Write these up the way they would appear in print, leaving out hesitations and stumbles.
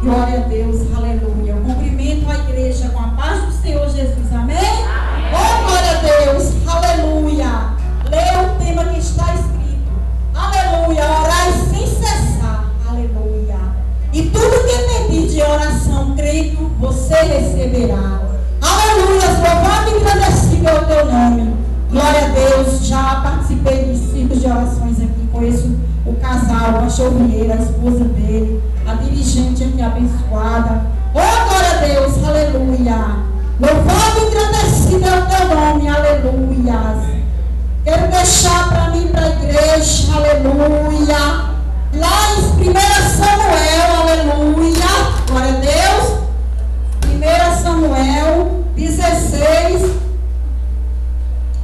Glória a Deus, aleluia. Eu cumprimento a igreja com a paz do Senhor Jesus, amém? Oh, glória a Deus, aleluia. Leia o tema que está escrito, aleluia. Orai sem cessar, aleluia. E tudo que pedir de oração, crendo, você receberá. Aleluia, louvado e engrandecido é o teu nome. Glória a Deus, já participei de ciclos de orações aqui, conheço o casal, o pastor Vieira, a esposa dele, a dirigente aqui abençoada. Oh, glória a Deus, aleluia. Louvado e engrandecido é o teu nome, aleluia. Quero deixar para mim, para a igreja, aleluia. Lá em 1 Samuel, aleluia. Glória a Deus. 1 Samuel 16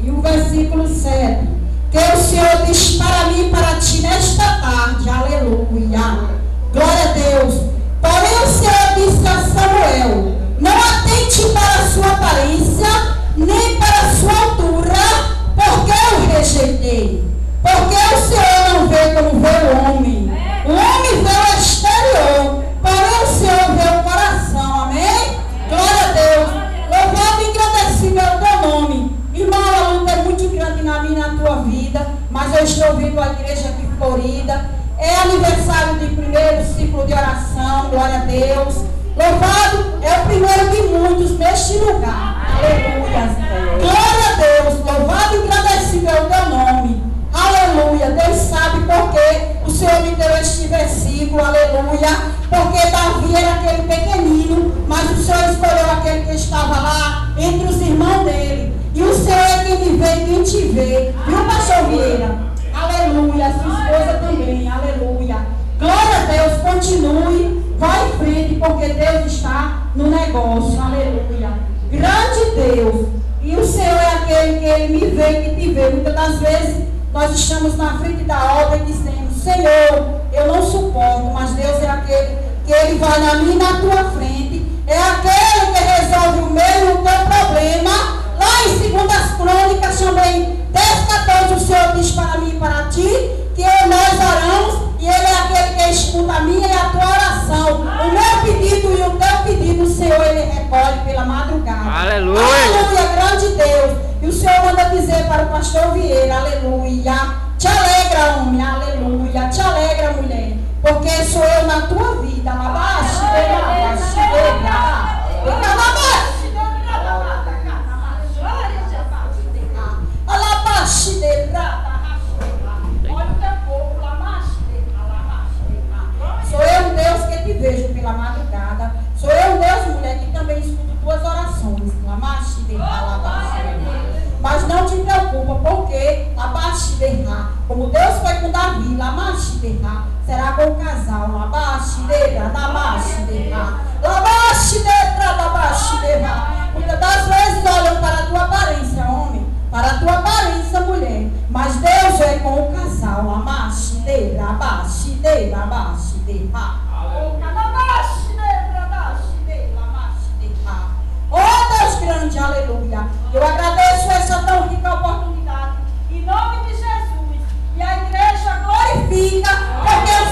e o versículo 7. Que o Senhor diz para mim e para ti nesta tarde, aleluia. Glória a Deus. Porém o Senhor disse a Samuel: não atente para a sua aparência, nem para a sua altura, porque eu rejeitei. Porque o Senhor não vê como vê o homem. O homem vê o exterior, porém o Senhor vê o coração. Amém? Glória a Deus. Louvado e engrandecido é o teu nome. Irmão, a luta é muito grande na minha e na tua vida, mas eu estou vindo à igreja aqui em Florida. É aniversário de primeiro ciclo de oração, glória a Deus. Louvado é o primeiro de muitos neste lugar. Aleluia. Glória a Deus. Louvado e agradecido é o teu nome. Aleluia. Deus sabe por que o Senhor me deu este versículo. Aleluia. Porque Davi era aquele pequenino, mas o Senhor escolheu aquele que estava lá entre os irmãos dele. E o Senhor é quem me vê e quem te vê. Viu, pastor Vieira? Aleluia. A sua esposa também. Aleluia. Glória a Deus. Continue. Vai em frente, porque Deus está no negócio. Aleluia. Grande Deus. E o Senhor é aquele que Ele me vê e que te vê. Muitas das vezes nós estamos na frente da obra e dizemos: Senhor, eu não suporto. Mas Deus é aquele que Ele vai na minha e na tua frente. É aquele que resolve o meu e o teu problema. Lá em 2 Crônicas também 10:14, o Senhor diz para mim e para ti que nós oramos e Ele é aquele que escuta a minha e a tua oração. O meu pedido e o teu pedido, o Senhor, Ele recolhe pela madrugada. Aleluia. Aleluia, grande Deus. E o Senhor manda dizer para o pastor Vieira: aleluia. Te alegra, homem, aleluia. Te alegra, mulher, porque sou eu na tua vida. Alabaste, sou eu um Deus que te vejo pela madrugada. Sou eu um Deus, mulher, que também escuto tuas orações. Mas não te preocupa, porque como Deus foi com Davi, será com o casal. Muitas das vezes olham para a tua aparência, homem, para a tua aparência, mulher, mas Deus é com o casal. Oh, Deus grande, aleluia. Eu agradeço essa tão rica oportunidade, em nome de Jesus. E a igreja glorifica, porque o